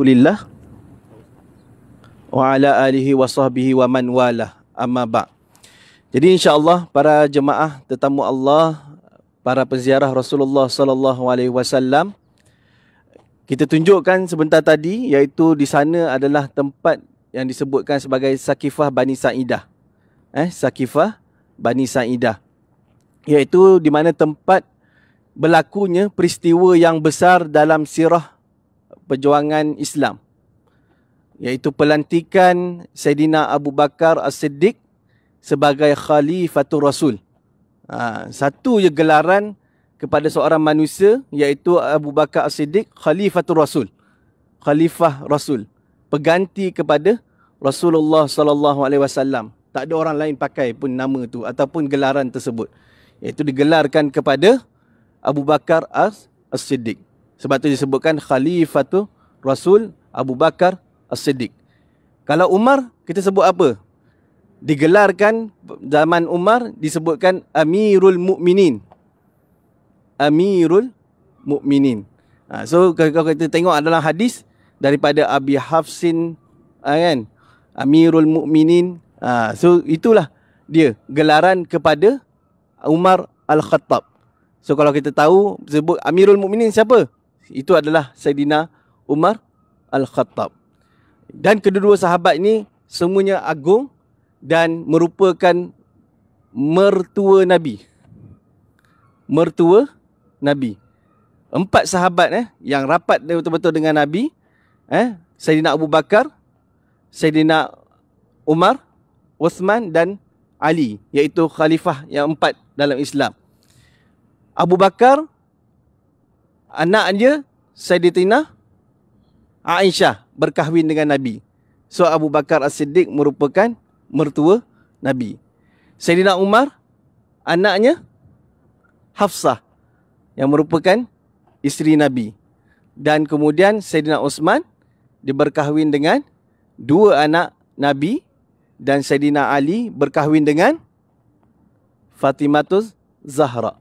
Alhamdulillah wa ala alihi wa sahbihi wa man wala amma ba'. Jadi insya-Allah para jemaah tetamu Allah, para penziarah Rasulullah sallallahu alaihi wasallam, kita tunjukkan sebentar tadi, iaitu di sana adalah tempat yang disebutkan sebagai Sakifah Bani Sa'idah. Sakifah Bani Sa'idah, iaitu di mana tempat berlakunya peristiwa yang besar dalam sirah perjuangan Islam, iaitu pelantikan Saidina Abu Bakar As-Siddiq sebagai Khalifatul Rasul. Satu je gelaran kepada seorang manusia, iaitu Abu Bakar As-Siddiq Khalifatul Rasul, Khalifah Rasul, pengganti kepada Rasulullah sallallahu alaihi wasallam. Tak ada orang lain pakai pun nama tu ataupun gelaran tersebut, iaitu digelarkan kepada Abu Bakar As-Siddiq. Sebab tu disebutkan Khalifatul Rasul Abu Bakar As-Siddiq. Kalau Umar, kita sebut apa? Digelarkan zaman Umar disebutkan Amirul Mukminin. Amirul Mukminin. So kalau kita tengok adalah hadis daripada Abi Hafsin, kan? Amirul Mukminin. So itulah dia gelaran kepada Umar Al-Khattab. So kalau kita tahu sebut Amirul Mukminin siapa? Itu adalah Saidina Umar Al-Khattab. Dan kedua-dua sahabat ini semuanya agung dan merupakan mertua Nabi. Mertua Nabi. 4 sahabat yang rapat betul-betul dengan Nabi, Saidina Abu Bakar, Saidina Umar, Uthman dan Ali, iaitu khalifah yang 4 dalam Islam. Abu Bakar, anak dia Sayyidatina Aisyah berkahwin dengan Nabi. So Abu Bakar As-Siddiq merupakan mertua Nabi. Sayyidina Umar, anaknya Hafsah yang merupakan isteri Nabi. Dan kemudian Sayyidina Uthman dia berkahwin dengan 2 anak Nabi, dan Sayyidina Ali berkahwin dengan Fatimatul Zahra,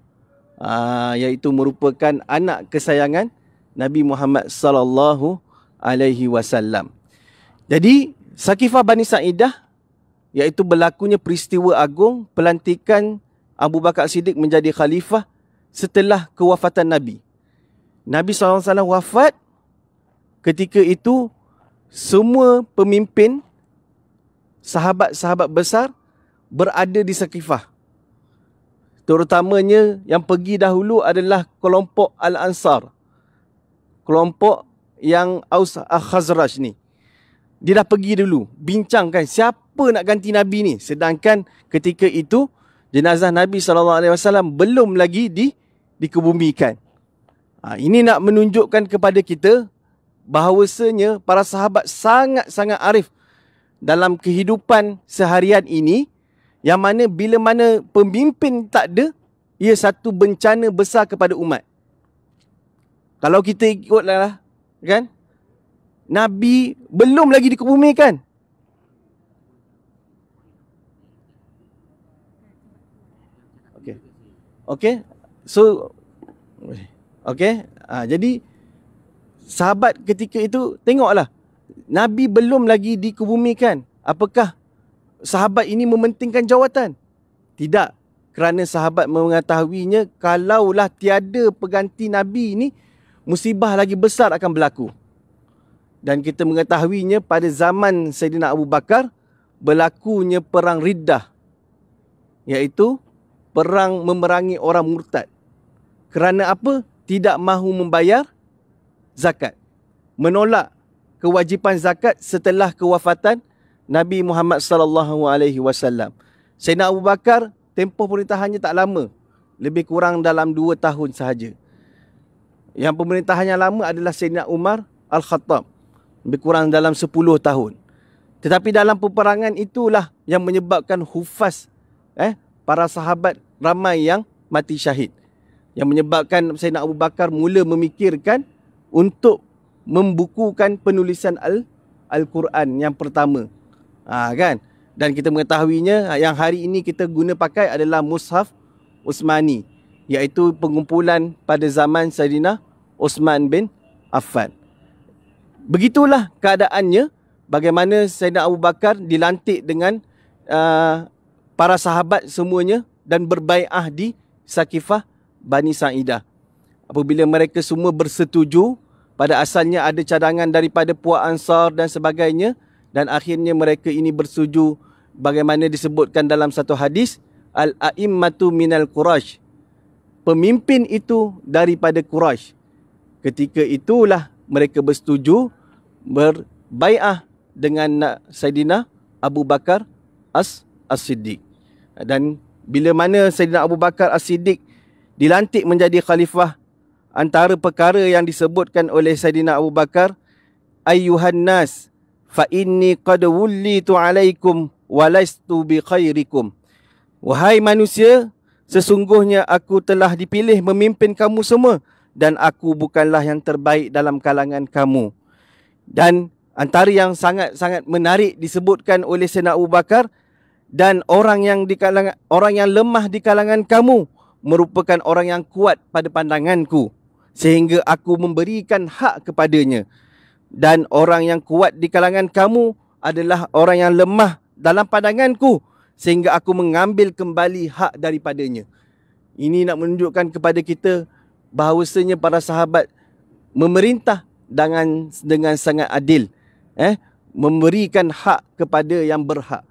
iaitu merupakan anak kesayangan Nabi Muhammad sallallahu alaihi wasallam. Jadi Sakifah Bani Sa'idah, iaitu berlakunya peristiwa agung pelantikan Abu Bakar Siddiq menjadi khalifah setelah kewafatan Nabi. Nabi SAW wafat, ketika itu semua pemimpin sahabat-sahabat besar berada di Sakifah. Terutamanya yang pergi dahulu adalah kelompok Al-Ansar, kelompok yang Aus Al-Khazraj ni. Dia dah pergi dulu bincangkan siapa nak ganti Nabi ni. Sedangkan ketika itu jenazah Nabi SAW belum lagi dikebumikan. Ini nak menunjukkan kepada kita bahawasanya para sahabat sangat-sangat arif dalam kehidupan seharian ini, yang mana bila mana pemimpin tak ada, ia satu bencana besar kepada umat. Kalau kita ikutlah, kan, Nabi belum lagi dikebumikan. Okey. So jadi sahabat ketika itu tengoklah, Nabi belum lagi dikebumikan. Apakah sahabat ini mementingkan jawatan? Tidak. Kerana sahabat mengetahuinya, kalaulah tiada pengganti Nabi ini, musibah lagi besar akan berlaku. Dan kita mengetahuinya pada zaman Saidina Abu Bakar berlakunya perang Riddah, iaitu perang memerangi orang murtad. Kerana apa? Tidak mahu membayar zakat. Menolak kewajipan zakat setelah kewafatan Nabi Muhammad sallallahu alaihi wasallam. Saidina Abu Bakar tempoh pemerintahannya tak lama, lebih kurang dalam 2 tahun sahaja. Yang pemerintahannya lama adalah Saidina Umar Al-Khattab, lebih kurang dalam 10 tahun. Tetapi dalam peperangan itulah yang menyebabkan hufaz, para sahabat ramai yang mati syahid. Yang menyebabkan Saidina Abu Bakar mula memikirkan untuk membukukan penulisan Al-Quran yang pertama. Kan? Dan kita mengetahuinya, yang hari ini kita guna pakai adalah Mushaf Utsmani, iaitu pengumpulan pada zaman Saidina Uthman bin Affan. begitulah keadaannya bagaimana Sayyidina Abu Bakar dilantik dengan para sahabat semuanya dan berbai'ah di Sakifah Bani Sa'idah. Apabila mereka semua bersetuju, pada asalnya ada cadangan daripada Puak Ansar dan sebagainya, dan akhirnya mereka ini bersetuju bagaimana disebutkan dalam satu hadis, Al-a'immatu minal Quraisy. Pemimpin itu daripada Quraisy. Ketika itulah mereka bersetuju berbai'ah dengan Sayyidina Abu Bakar As-Siddiq. Dan bila mana Sayyidina Abu Bakar As-Siddiq dilantik menjadi khalifah, antara perkara yang disebutkan oleh Sayyidina Abu Bakar, ayyuhan nas fa inni qad wullitu alaikum wa lastu bi khairikum. Wahai manusia, sesungguhnya aku telah dipilih memimpin kamu semua dan aku bukanlah yang terbaik dalam kalangan kamu. Dan antara yang sangat-sangat menarik disebutkan oleh Sayyidina Abu Bakar, dan orang yang lemah di kalangan kamu merupakan orang yang kuat pada pandanganku, sehingga aku memberikan hak kepadanya. Dan orang yang kuat di kalangan kamu adalah orang yang lemah dalam pandanganku, sehingga aku mengambil kembali hak daripadanya. Ini nak menunjukkan kepada kita bahawasanya para sahabat memerintah dengan sangat adil, memberikan hak kepada yang berhak,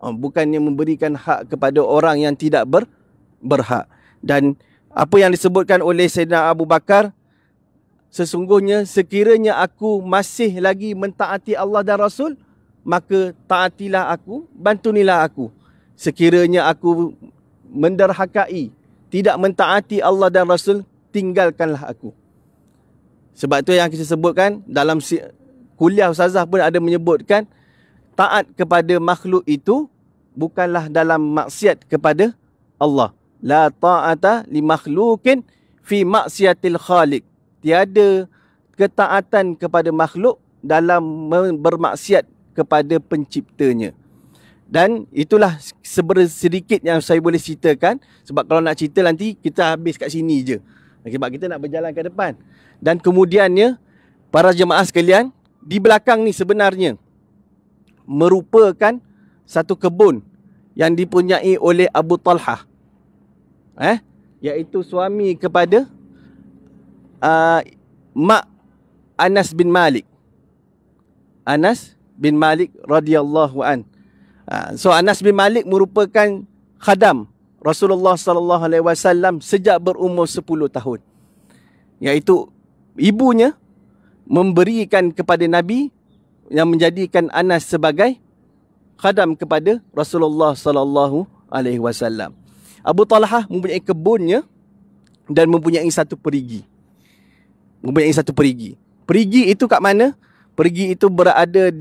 bukannya memberikan hak kepada orang yang tidak berhak. Dan apa yang disebutkan oleh Sayyidina Abu Bakar, sesungguhnya sekiranya aku masih lagi mentaati Allah dan Rasul, maka taatilah aku, bantulah aku. Sekiranya aku menderhakai, tidak mentaati Allah dan Rasul, tinggalkanlah aku. Sebab tu yang kita sebutkan dalam kuliah Ustazah pun ada menyebutkan, taat kepada makhluk itu bukanlah dalam maksiat kepada Allah. La ta'ata li makhlukin fi maksiatil khaliq. Tiada ketaatan kepada makhluk dalam bermaksiat kepada penciptanya. Dan itulah sedikit yang saya boleh ceritakan. Sebab kalau nak cerita nanti kita habis kat sini je. Sebab kita nak berjalan ke depan. Dan kemudiannya, para jemaah sekalian, di belakang ni sebenarnya merupakan satu kebun yang dipunyai oleh Abu Talhah, iaitu suami kepada mak Anas bin Malik. Anas bin Malik radhiyallahu an. So Anas bin Malik merupakan khadam Rasulullah sallallahu alaihi wasallam sejak berumur 10 tahun. Iaitu ibunya memberikan kepada Nabi, yang menjadikan Anas sebagai khadam kepada Rasulullah sallallahu alaihi wasallam. Abu Talhah mempunyai kebunnya dan mempunyai satu perigi. Perigi itu kat mana? Perigi itu berada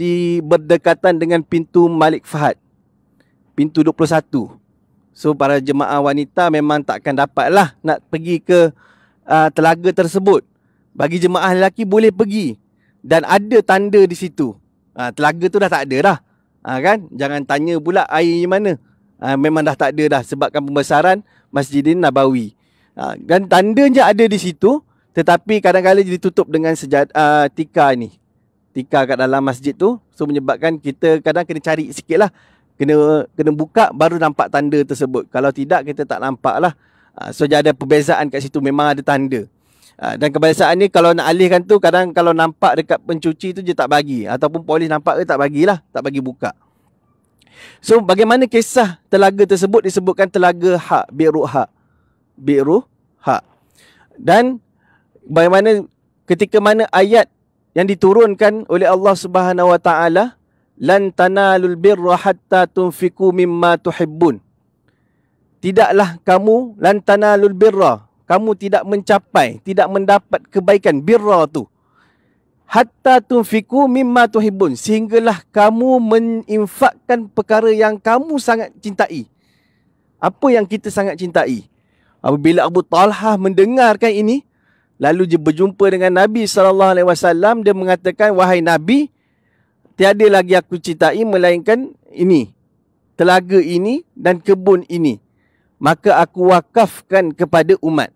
berdekatan dengan pintu Malik Fahad. Pintu 21. So para jemaah wanita memang takkan dapatlah nak pergi ke telaga tersebut. Bagi jemaah lelaki boleh pergi. Dan ada tanda di situ. Telaga tu dah tak ada dah. Kan? Jangan tanya pula air mana. Memang dah tak ada dah sebabkan pembesaran Masjidin Nabawi. Dan tandanya ada di situ, tetapi kadang-kadang ditutup dengan tika ni. Tika kat dalam masjid tu. So menyebabkan kita kadang kena cari sikit lah. Kena buka baru nampak tanda tersebut. Kalau tidak kita tak nampak lah. So ada perbezaan kat situ, memang ada tanda. Dan kebiasaan ni kalau nak alihkan tu, kadang kalau nampak dekat pencuci tu je tak bagi. Ataupun polis nampak ke tak bagilah, tak bagi buka. So bagaimana kisah telaga tersebut? Disebutkan telaga hak, bi'ru hak. Dan bagaimana ketika mana ayat yang diturunkan oleh Allah Subhanahu wa taala, lan tanalul birra hatta tunfiqu mimma tuhibbun. Tidaklah kamu, lan tanalul birra, kamu tidak mencapai, tidak mendapat kebaikan birra tu, hatta tunfiqu mimma tuhibbun, sehinggalah kamu menginfakkan perkara yang kamu sangat cintai. Apa yang kita sangat cintai? Apabila Abu Talhah mendengarkan ini, lalu dia berjumpa dengan Nabi SAW, dia mengatakan, wahai Nabi, tiada lagi aku cintai melainkan ini, telaga ini dan kebun ini. Maka aku wakafkan kepada umat.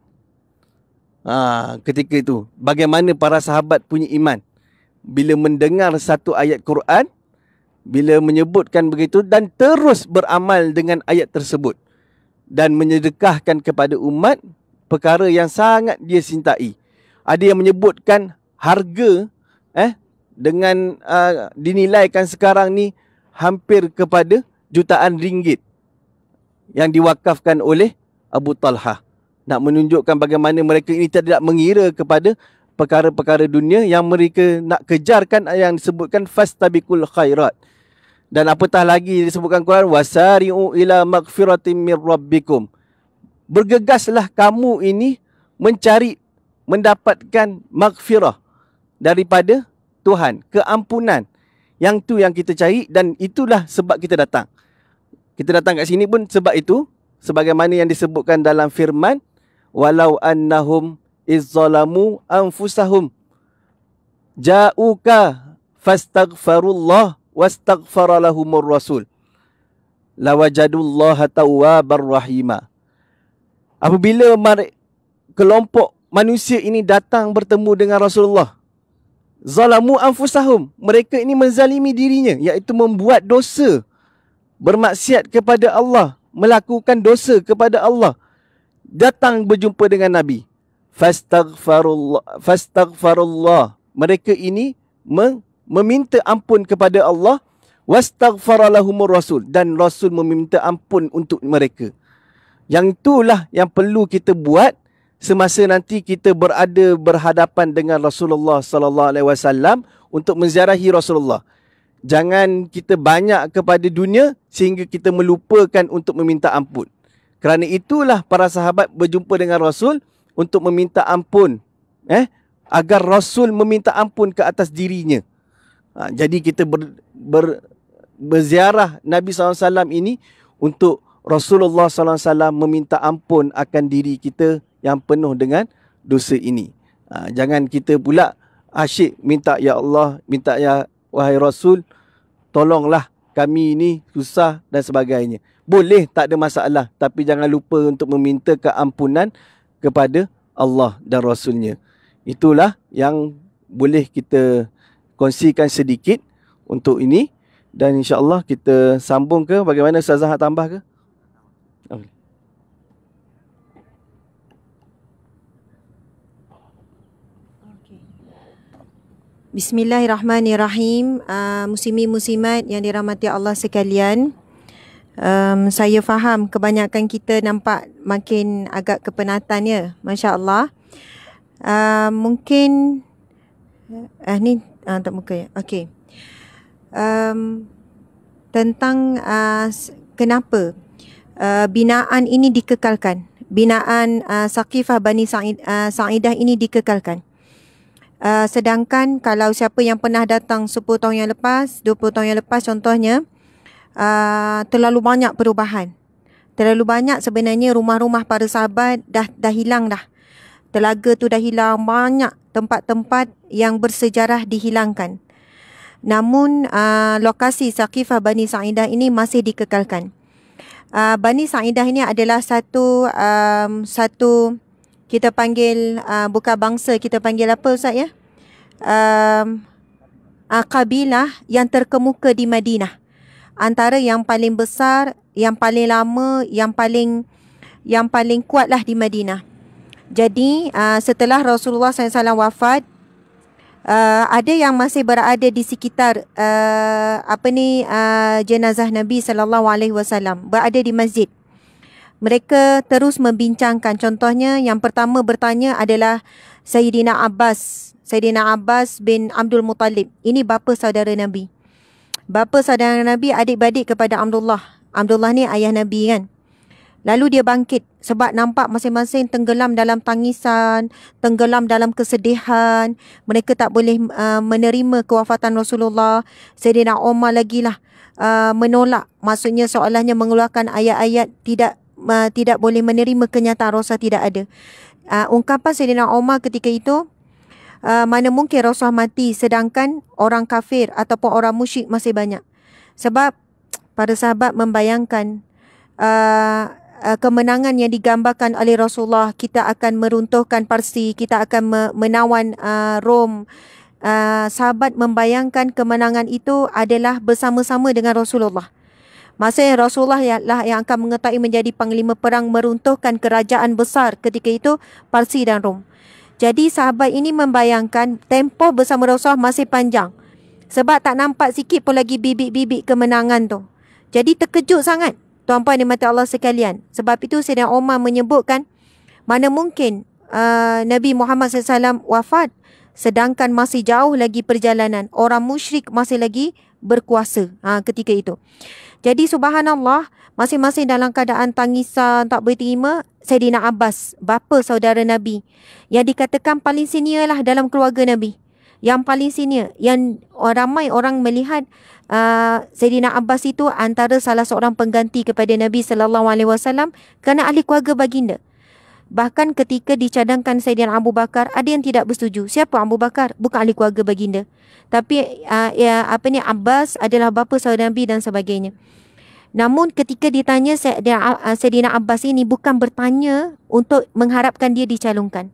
Ketika itu, bagaimana para sahabat punya iman. bila mendengar satu ayat Quran, bila menyebutkan begitu dan terus beramal dengan ayat tersebut dan menyedekahkan kepada umat perkara yang sangat dia cintai. Ada yang menyebutkan harga dengan dinilaikan sekarang ni hampir kepada jutaan ringgit yang diwakafkan oleh Abu Talha. Nak menunjukkan bagaimana mereka ini tidak mengira kepada perkara-perkara dunia yang mereka nak kejarkan, yang disebutkan fastabiqul khairat. Dan apatah lagi disebutkan Quran, wasari'u ila maghfiratin mir rabbikum. Bergegaslah kamu ini mencari mendapatkan maghfirah daripada Tuhan, keampunan. Yang tu yang kita cari dan itulah sebab kita datang. Kita datang kat sini pun sebab itu, sebagaimana yang disebutkan dalam firman, walau annahum izzalamu anfusahum ja'uka fastaghfarullah wastaghfara lahumur rasul lawajadullaha tawwabar rahima. Apabila kelompok manusia ini datang bertemu dengan Rasulullah, zalamu anfusahum, mereka ini menzalimi dirinya, iaitu membuat dosa, bermaksiat kepada Allah, melakukan dosa kepada Allah, datang berjumpa dengan Nabi, fastaghfarullah, mereka ini meminta ampun kepada Allah, wastaghfara lahumur rasul, dan Rasul meminta ampun untuk mereka. Yang itulah yang perlu kita buat semasa nanti kita berhadapan dengan Rasulullah sallallahu alaihi wasallam untuk menziarahi Rasulullah. Jangan kita banyak kepada dunia sehingga kita melupakan untuk meminta ampun. Kerana itulah para sahabat berjumpa dengan Rasul untuk meminta ampun, agar Rasul meminta ampun ke atas dirinya. Jadi kita berziarah Nabi SAW ini untuk Rasulullah SAW meminta ampun akan diri kita yang penuh dengan dosa ini. Jangan kita pula asyik minta, ya Allah, minta ya wahai Rasul, tolonglah kami ini susah dan sebagainya. Boleh, tak ada masalah, tapi jangan lupa untuk meminta keampunan kepada Allah dan Rasulnya. Itulah yang boleh kita kongsikan sedikit untuk ini. Dan insya-Allah kita sambung ke bagaimana Ustazah nak tambah ke? Bismillahirrahmanirrahim. Muslimi-muslimat yang dirahmati Allah sekalian, saya faham kebanyakan kita nampak makin agak kepenatan ya, Masya-Allah. Mungkin ni tak muka ya. Okey. Tentang kenapa binaan ini dikekalkan, binaan Saqifah Bani Sa'idah ini dikekalkan. Sedangkan kalau siapa yang pernah datang 10 tahun yang lepas, 20 tahun yang lepas contohnya, terlalu banyak perubahan. Terlalu banyak sebenarnya rumah-rumah para sahabat dah hilang dah. Telaga tu dah hilang, banyak tempat-tempat yang bersejarah dihilangkan. Namun lokasi Saqifah Bani Sa'idah ini masih dikekalkan. Bani Sa'idah ini adalah satu kita panggil bukan bangsa, kita panggil apa Ustaz ya? Kabilah yang terkemuka di Madinah. Antara yang paling besar, yang paling lama, yang paling kuatlah di Madinah. Jadi setelah Rasulullah SAW wafat, ada yang masih berada di sekitar jenazah Nabi SAW, berada di masjid. Mereka terus membincangkan. Contohnya yang pertama bertanya adalah Sayyidina Abbas bin Abdul Muttalib. Ini bapa saudara Nabi. Bapa saudara Nabi adik-beradik kepada Abdullah. Abdullah ni ayah Nabi kan. Lalu dia bangkit sebab nampak masing-masing tenggelam dalam tangisan, tenggelam dalam kesedihan. Mereka tak boleh menerima kewafatan Rasulullah. Sayyidina Umar lagilah menolak. Maksudnya seolahnya mengeluarkan ayat-ayat tidak boleh menerima kenyataan Rasul tidak ada. Ungkapan Sayyidina Umar ketika itu, mana mungkin Rasul mati sedangkan orang kafir ataupun orang musyrik masih banyak. Sebab para sahabat membayangkan kemenangan yang digambarkan oleh Rasulullah, kita akan meruntuhkan Parsi, kita akan menawan Rom, sahabat membayangkan kemenangan itu adalah bersama-sama dengan Rasulullah. Maksudnya Rasulullah lah yang akan mengetahui menjadi panglima perang meruntuhkan kerajaan besar ketika itu Parsi dan Rom. Jadi sahabat ini membayangkan tempoh bersama Rasulullah masih panjang. Sebab tak nampak sikit pun lagi bibit-bibit kemenangan tu. Jadi terkejut sangat tuan-puan dimati Allah sekalian. Sebab itu Sayyidina Umar menyebutkan mana mungkin Nabi Muhammad SAW wafat sedangkan masih jauh lagi perjalanan. Orang musyrik masih lagi berkuasa ketika itu. Jadi subhanallah, masing-masing dalam keadaan tangisan, tak boleh terima. Sayyidina Abbas, bapa saudara Nabi, yang dikatakan paling senior lah dalam keluarga Nabi. Yang paling senior, yang ramai orang melihat Sayyidina Abbas itu antara salah seorang pengganti kepada Nabi SAW kerana ahli keluarga baginda. Bahkan ketika dicadangkan Sayyidina Abu Bakar, ada yang tidak bersetuju. Siapa Abu Bakar? Bukan ahli keluarga baginda. Tapi Abbas adalah bapa saudara Nabi dan sebagainya. Namun ketika ditanya, Sayyidina Abbas ini bukan bertanya untuk mengharapkan dia dicalonkan.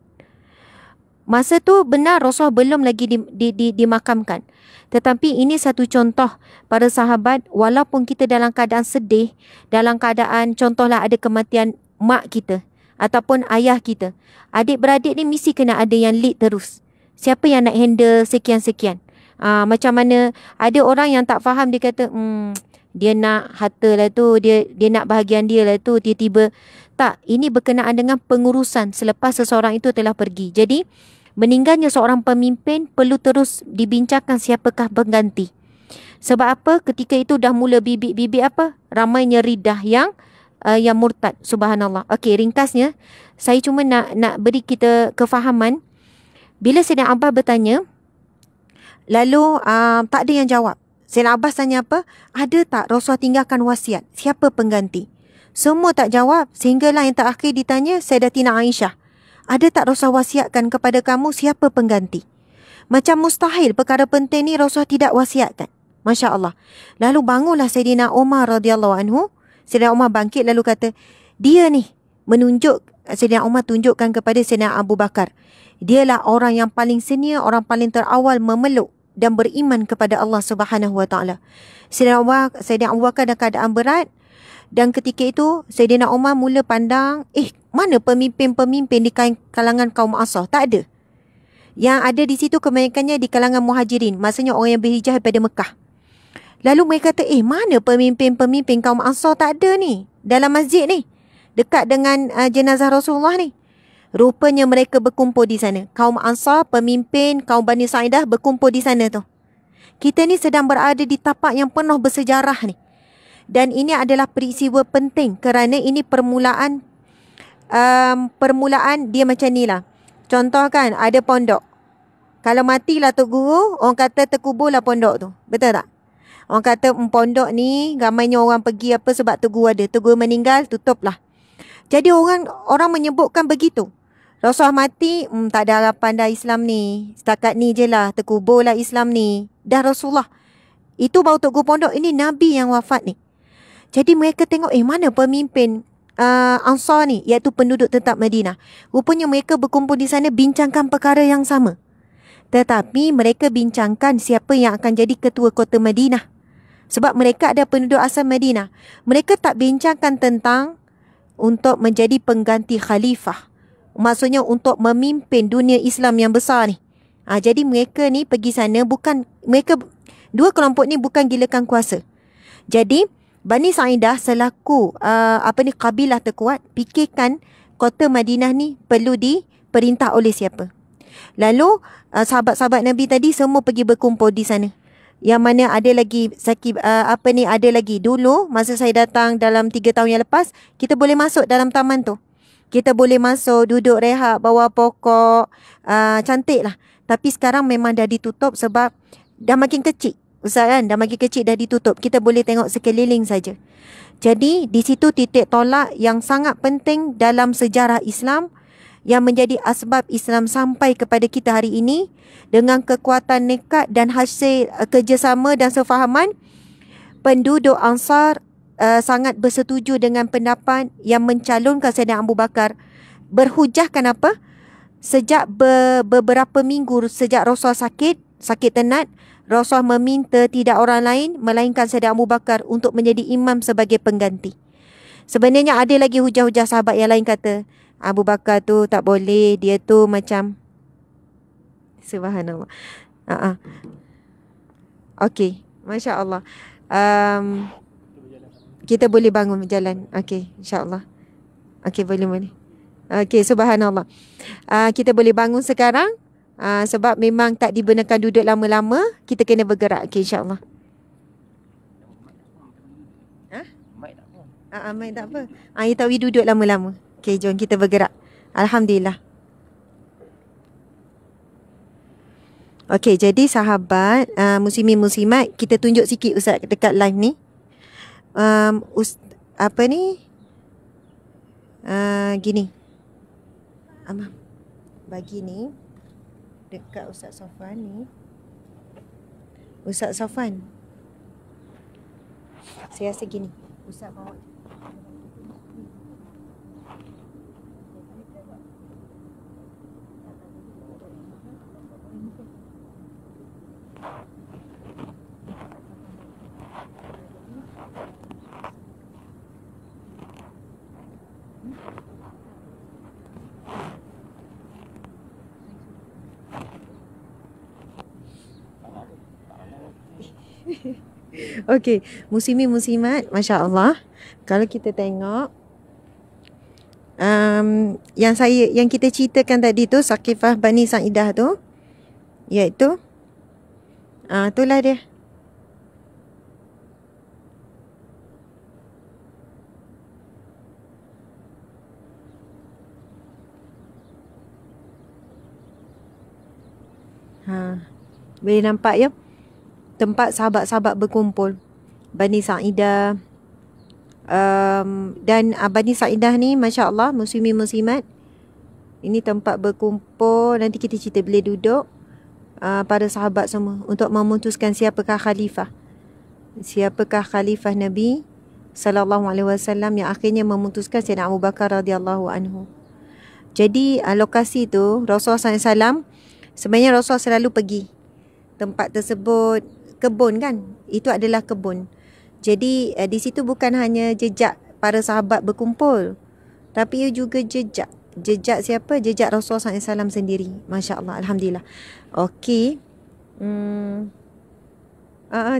Masa tu benar Rasulullah belum lagi dimakamkan. Tetapi ini satu contoh para sahabat, walaupun kita dalam keadaan sedih, dalam keadaan contohlah ada kematian mak kita ataupun ayah kita, adik-beradik ni mesti kena ada yang lead terus. Siapa yang nak handle sekian-sekian. Macam mana ada orang yang tak faham, dia kata dia nak harta lah tu, dia nak bahagian dia lah tu, tiba-tiba tak. Ini berkenaan dengan pengurusan selepas seseorang itu telah pergi. Jadi meninggalnya seorang pemimpin perlu terus dibincangkan siapakah pengganti. Sebab apa? Ketika itu dah mula bibit-bibit apa? Ramainya ridah yang murtad. Subhanallah. Okey, ringkasnya saya cuma nak beri kita kefahaman. Bila Sayyidina Abbas bertanya, lalu tak ada yang jawab. Sayyidina Abbas tanya apa? Ada tak Rasulullah tinggalkan wasiat? Siapa pengganti? Semua tak jawab. Sehinggalah yang terakhir ditanya Sayyidatina Aisyah. Ada tak Rasulullah wasiatkan kepada kamu siapa pengganti? Macam mustahil perkara penting ni Rasulullah tidak wasiatkan. Masya Allah. Lalu bangunlah Sayyidina Umar radhiyallahu anhu. Sayyidina Umar bangkit lalu kata, dia ni menunjuk, Sayyidina Umar tunjukkan kepada Sayyidina Abu Bakar. Dialah orang yang paling senior, orang paling terawal memeluk dan beriman kepada Allah Subhanahu Wa Taala. Sayyidina Abu Bakar dalam keadaan berat, dan ketika itu Sayyidina Umar mula pandang, mana pemimpin-pemimpin di kalangan kaum Ansar? Tak ada. Yang ada di situ kebanyakannya di kalangan Muhajirin, maksudnya orang yang berhijrah daripada Mekah. Lalu mereka kata, mana pemimpin-pemimpin kaum Ansar? Tak ada ni dalam masjid ni, dekat dengan jenazah Rasulullah ni. Rupanya mereka berkumpul di sana. Kaum Ansar, pemimpin kaum Bani Sa'idah berkumpul di sana tu. Kita ni sedang berada di tapak yang penuh bersejarah ni. Dan ini adalah peristiwa penting kerana ini permulaan dia macam ni lah. Contoh kan, ada pondok. Kalau matilah Tok Guru, orang kata terkuburlah pondok tu. Betul tak? Orang kata pondok ni ramainya orang pergi apa sebab Tok Guru ada. Tok Guru meninggal, tutuplah. Jadi orang menyebutkan begitu. Rasulullah mati, tak ada harapan dah Islam ni. Setakat ni je lah, terkuburlah Islam ni. Dah Rasulullah. Itu baru Tok Guru pondok, ini Nabi yang wafat ni. Jadi mereka tengok, mana pemimpin Ansar ni, iaitu penduduk tetap Madinah. Rupanya mereka berkumpul di sana bincangkan perkara yang sama. Tetapi mereka bincangkan siapa yang akan jadi ketua kota Madinah. Sebab mereka ada penduduk asal Madinah. Mereka tak bincangkan tentang untuk menjadi pengganti khalifah. Maksudnya untuk memimpin dunia Islam yang besar ni. Jadi mereka ni pergi sana bukan, mereka dua kelompok ni bukan gilakan kuasa. Jadi Bani Sa'idah selaku kabilah terkuat, fikirkan kota Madinah ni perlu diperintah oleh siapa. Lalu sahabat-sahabat Nabi tadi semua pergi berkumpul di sana. Yang mana ada lagi ada lagi dulu masa saya datang dalam 3 tahun yang lepas, kita boleh masuk dalam taman tu. Kita boleh masuk, duduk rehat, bawah pokok, cantik lah. Tapi sekarang memang dah ditutup sebab dah makin kecil. Ustaz kan, dah makin kecil, dah ditutup. Kita boleh tengok sekeliling saja. Jadi di situ titik tolak yang sangat penting dalam sejarah Islam, yang menjadi asbab Islam sampai kepada kita hari ini, dengan kekuatan nekat dan hasil kerjasama dan sefahaman, penduduk Ansar sangat bersetuju dengan pendapat yang mencalonkan Sayyidina Abu Bakar. Berhujahkan apa? Sejak beberapa minggu sejak Rasulullah sakit, sakit tenat, Rasulullah meminta tidak orang lain melainkan Sayyidina Abu Bakar untuk menjadi imam sebagai pengganti. Sebenarnya ada lagi hujah-hujah sahabat yang lain kata Abu Bakar tu tak boleh, dia tu macam subhanallah. Okey, masya-Allah. Kita boleh bangun berjalan. Okey, insya-Allah. Okey, boleh. Okey, subhanallah. Kita boleh bangun sekarang. Sebab memang tak dibenarkan duduk lama-lama, kita kena bergerak. Okey, insya-Allah. Mic tak apa. You tahu duduk lama-lama. Okey, jom kita bergerak. Alhamdulillah. Okey, jadi sahabat muslimin muslimat, kita tunjuk sikit Ustaz dekat live ni. Apa ni? Gini. Amang bagi ni dekat Ustaz Safwan ni. Ustaz Safwan. Saya rasa gini. Ustaz bawa. Okey, muslimin muslimat, masya-Allah. Kalau kita tengok yang kita ceritakan tadi tu Saqifah Bani Sa'idah tu, iaitu itulah dia. Boleh nampak ya? Tempat sahabat-sahabat berkumpul. Bani Sa'idah. Dan Bani Sa'idah ni, Masya Allah, muslimin muslimat. Ini tempat berkumpul. Nanti kita cerita bila duduk. Para sahabat semua. Untuk memutuskan siapakah khalifah. Siapakah khalifah Nabi SAW yang akhirnya memutuskan Sayyidina Abu Bakar radhiyallahu anhu. Jadi lokasi tu, Rasulullah SAW, sebenarnya Rasulullah selalu pergi tempat tersebut. Kebun kan, itu adalah kebun. Jadi di situ bukan hanya jejak para sahabat berkumpul, tapi ia juga jejak siapa? Jejak Rasulullah SAW sendiri. Masya Allah, alhamdulillah. Okey.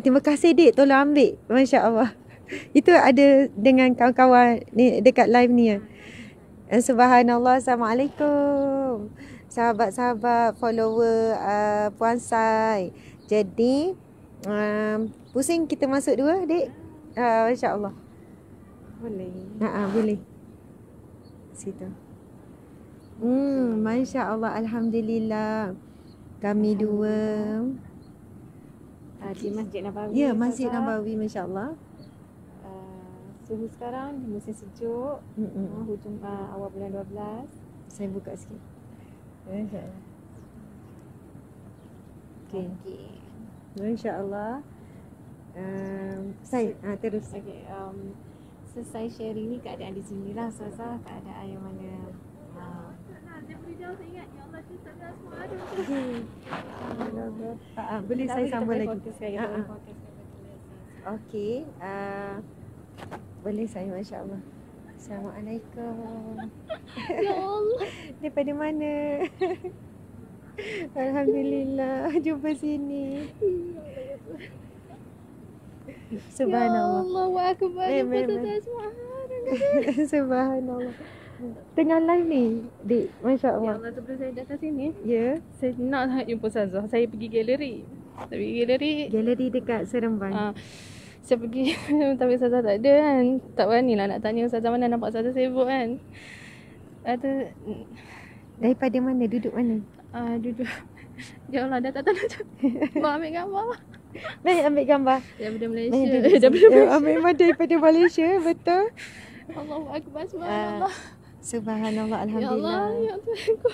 Terima kasih Dik, tolong ambil. Masya Allah. Itu ada dengan kawan-kawan ni dekat live ni ya. Subhanallah. Assalamualaikum sahabat-sahabat follower Puan Sai. Jadi pusing kita masuk dua, Dek. Masya Allah. Boleh. Boleh. Situ. Masya Allah, alhamdulillah. Kami dua di Masjid Nabawi. Ya, Masjid Nabawi, Masya Allah. Suhu sekarang musim sejuk. Hujung awal bulan 12. Saya buka sikit. Masya Allah. Okey. Masya Allah. Saya terus. Okay, selesai sharing ni keadaan di sini lah. Selesai keadaan yang mana dia boleh jauh, saya ingat ya Allah kita semua ada. Boleh saya sambung lagi. Okey. Boleh saya, Masya Allah. Assalamualaikum. Ya Allah. Daripada mana? Alhamdulillah, jumpa sini. Subhanallah. Ya Allah, wa akbar. Subhanallah. Tengah live ni, Dik. Masya Allah. Ya Allah, sebelum saya datang sini, ya, saya nak sangat jumpa Ustazah. Saya pergi galeri. Galeri dekat Seremban. Saya pergi tapi Ustazah tak ada kan. Tak berani lah nak tanya Ustazah mana, nampak Ustazah sibuk kan. Daripada mana? Duduk mana? Duduk. Ya Allah, dah tak tahu nak mau ambil gambar. Baik, ambil gambar. Daripada Malaysia. Memang daripada Malaysia, betul. Allahu akbar, subhanallah. Subhanallah, alhamdulillah. Ya Allah, ya Tuhanku.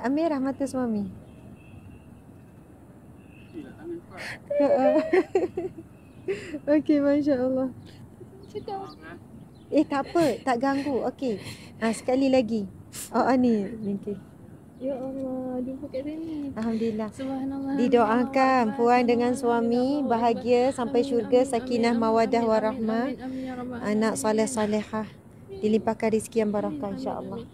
Merah mata suami. Okey, Masya Allah. Cakap. Tak apa, tak ganggu. Okey. Sekali lagi. Ni. Okey. Ya Allah, jumpa kat sini. Alhamdulillah. Subhanallah. Didoakan puan dengan suami bahagia sampai syurga, sakinah, mawadah, warahmah, anak soleh solehah, dilimpahkan rezeki yang barakah insya-Allah.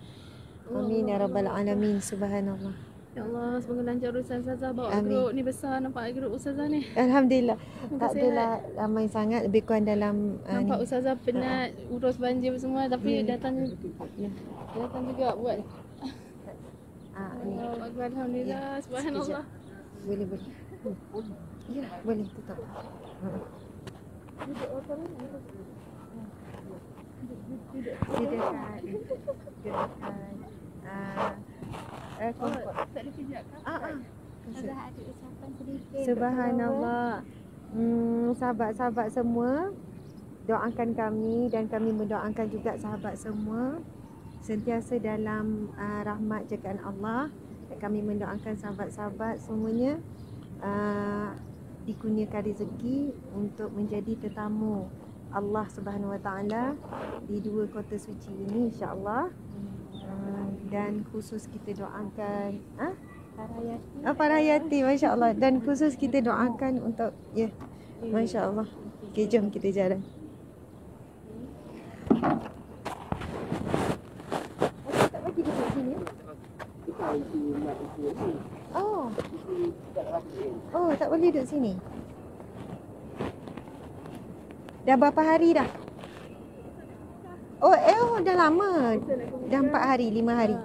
Amin ya rabbal alamin. Subhanallah. Ya Allah, semoga lancar urusan Ustazah. Bawa Amin. grup ni besar, nampak grup Ustazah ni. Alhamdulillah. Semoga Tak adalah ramai sangat, lebih kurang dalam Nampak ni. Ustazah penat urus banjir semua, tapi datang Ya. datang juga buat. Ni. Allahu Akbar, alhamdulillah, subhanallah. Boleh. Ya, boleh tutup. Dudukkan. Kompor. Tak ada kejap kan? Ustazah ada ucapan sedikit. Subhanallah. Sahabat-sahabat semua, doakan kami dan kami mendoakan juga sahabat semua sentiasa dalam rahmat jagaan Allah. Dan kami mendoakan sahabat-sahabat semuanya dikurniakan rezeki untuk menjadi tetamu Allah Subhanahu Wa Taala di 2 kota suci ini insya-Allah. Dan khusus kita doakan Parayati, masya-Allah, dan khusus kita doakan untuk masya-Allah. Okey, jom kita jalan. Tak bagi duduk sini. Oh, tak boleh duduk sini. Dah berapa hari dah? Oh, dah lama. Dah 4 hari, 5 hari.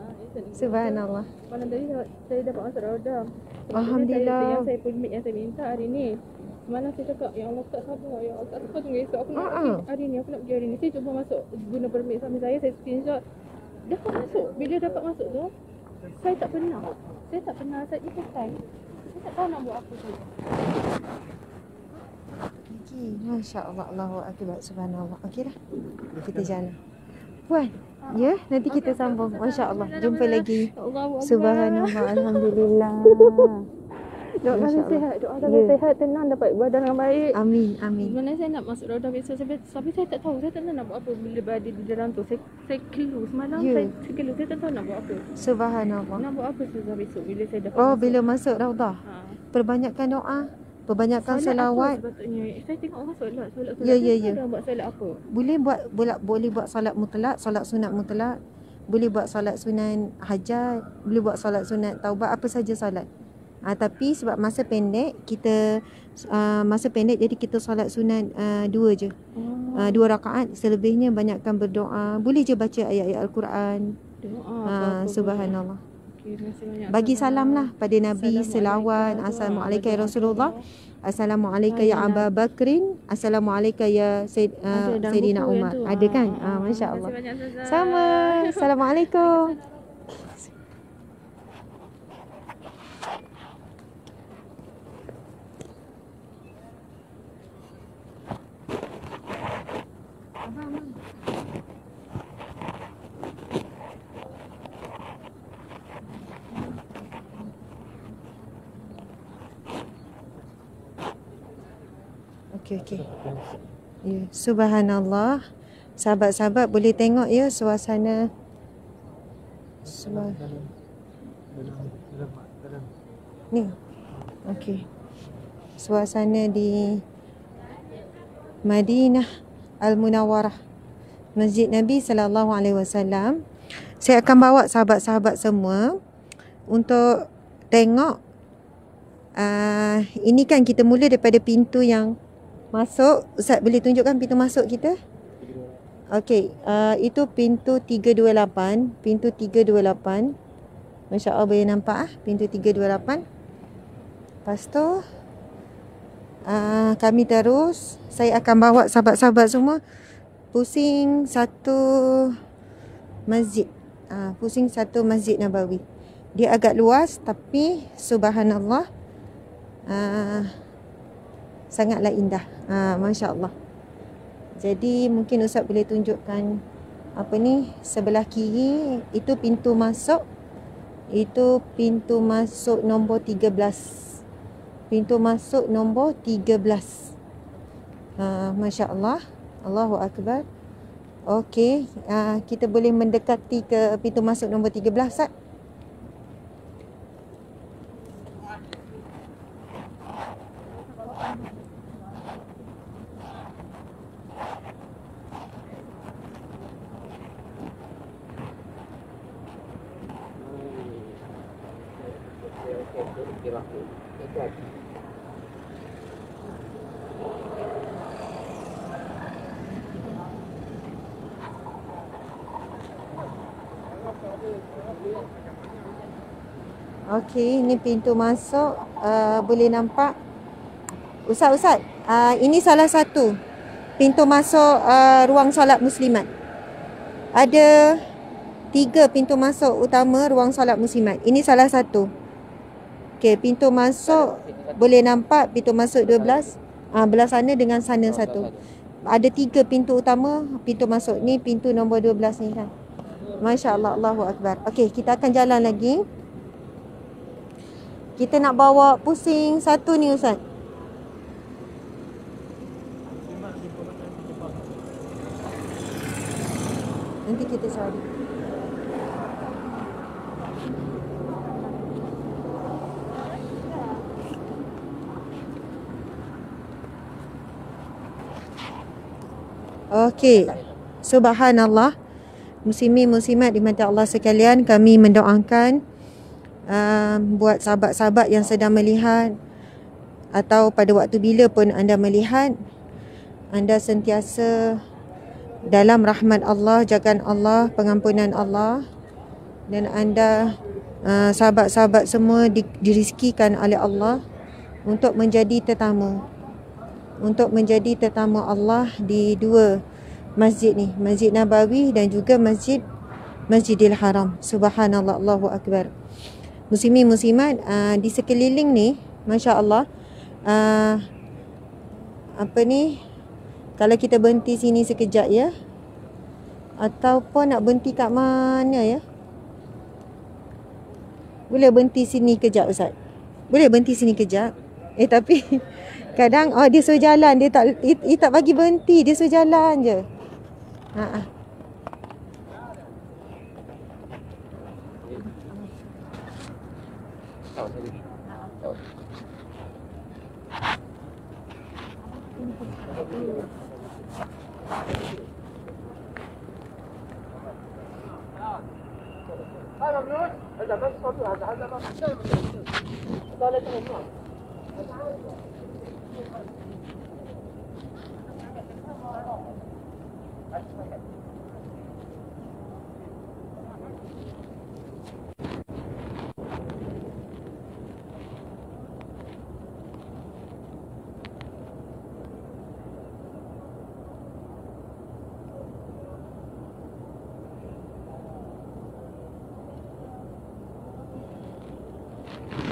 Subhanallah. Malam tadi saya dapat masuk Ramadan. Alhamdulillah. Saya permit yang saya minta hari ni. Semalam saya cakap, ya Allah tak sabar, ya Allah tak sabar, tunggu esok aku nak pergi hari ni, aku nak pergi hari ni. Saya cuba masuk guna permit suami saya screenshot. Dapat masuk. Bila dapat masuk tu, saya tak pernah. Saya ikut time. Saya tak tahu nak buat apa tu. Okey, masya-Allah, Allahu akbar, subhanallah. Okey dah. Kita jalan. Puan, ya, nanti kita sambung. Masya-Allah. Jumpa lagi. Subhanallah, alhamdulillah. Doakan saya sihat, saya sihat, tenang, dapat badan yang baik. Amin, amin. Sebenarnya saya nak masuk Ramadan besok, tapi saya tak tahu, saya tak tahu nak buat apa bila berada di dalam tu. Saya keluh semalam, saya keluh, saya tak tahu nak buat apa. Subhanallah. Nak buat apa Ustazah besok bila saya dapat masuk? Bila masuk Raudah. Perbanyakkan doa, perbanyakkan selawat. Sepatutnya saya tengok orang solat. Ya. Dia buat solat apa? Boleh buat solat mutlak, solat sunat mutlak. Boleh buat solat sunat hajat, boleh buat solat sunat taubat, apa saja solat. Tapi sebab masa pendek jadi kita solat sunat 2 je. 2 rakaat, selebihnya banyakkan berdoa. Boleh je baca ayat-ayat Al-Quran. Doa. Subhanallah. Okay, terima kasih banyak. Bagi salam lah pada Nabi, selawat. Assalamualaikum ya Rasulullah. Assalamualaikum ya Abu Bakrin. Assalamualaikum ya Sayyidina Umar. Ada kan? Masya Allah. Sama. Assalamualaikum. Okey. Ya, subhanallah. Sahabat-sahabat boleh tengok ya suasana. Ni. Okey. Suasana di Madinah Al-Munawwarah, Masjid Nabi sallallahu alaihi wasallam. Saya akan bawa sahabat-sahabat semua untuk tengok. Ini kan kita mula daripada pintu yang masuk. Ustaz boleh tunjukkan pintu masuk kita? Okey, itu pintu 328. Pintu 328. Masya-Allah boleh nampak pintu 328. Lepas tu kami terus. Saya akan bawa sahabat-sahabat semua pusing satu masjid. Pusing satu Masjid Nabawi. Dia agak luas tapi subhanallah sangatlah indah. Masya-Allah. Jadi mungkin Ustaz boleh tunjukkan sebelah kiri itu pintu masuk. Itu pintu masuk nombor 13. Pintu masuk nombor 13. Masya-Allah. Allahu akbar. Okey, kita boleh mendekati ke pintu masuk nombor 13, Ustaz. Okey, ini pintu masuk. Boleh nampak. Ustaz, ini salah satu pintu masuk ruang solat muslimat. Ada 3 pintu masuk utama ruang solat muslimat. Ini salah satu. Okey, pintu masuk boleh nampak pintu masuk 12. Belah sana dengan sana satu. Ada 3 pintu utama pintu masuk. Ni pintu nombor 12 ni kan. Masya-Allah, Allahu Akbar. Okey, kita akan jalan lagi. Kita nak bawa pusing satu ni Ustaz. Nanti kita cari. Okey. Subhanallah. Muslimin muslimat dimati Allah sekalian, kami mendoakan buat sahabat-sahabat yang sedang melihat atau pada waktu bila pun anda melihat, anda sentiasa dalam rahmat Allah, jagaan Allah, pengampunan Allah, dan anda sahabat-sahabat semua dirizkikan oleh Allah untuk menjadi tetamu Allah di 2 masjid ni, Masjid Nabawi dan juga Masjidil Haram. Subhanallah, Allahu Akbar. Muslimin muslimat di sekeliling ni, masya-Allah, kalau kita berhenti sini sekejap ya, ataupun nak berhenti kat mana ya? Boleh berhenti sini kejap Ustaz? Boleh berhenti sini kejap? Tapi kadang dia suruh jalan, dia tak bagi berhenti, dia suruh jalan je.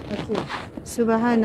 Okey. Subhanallah.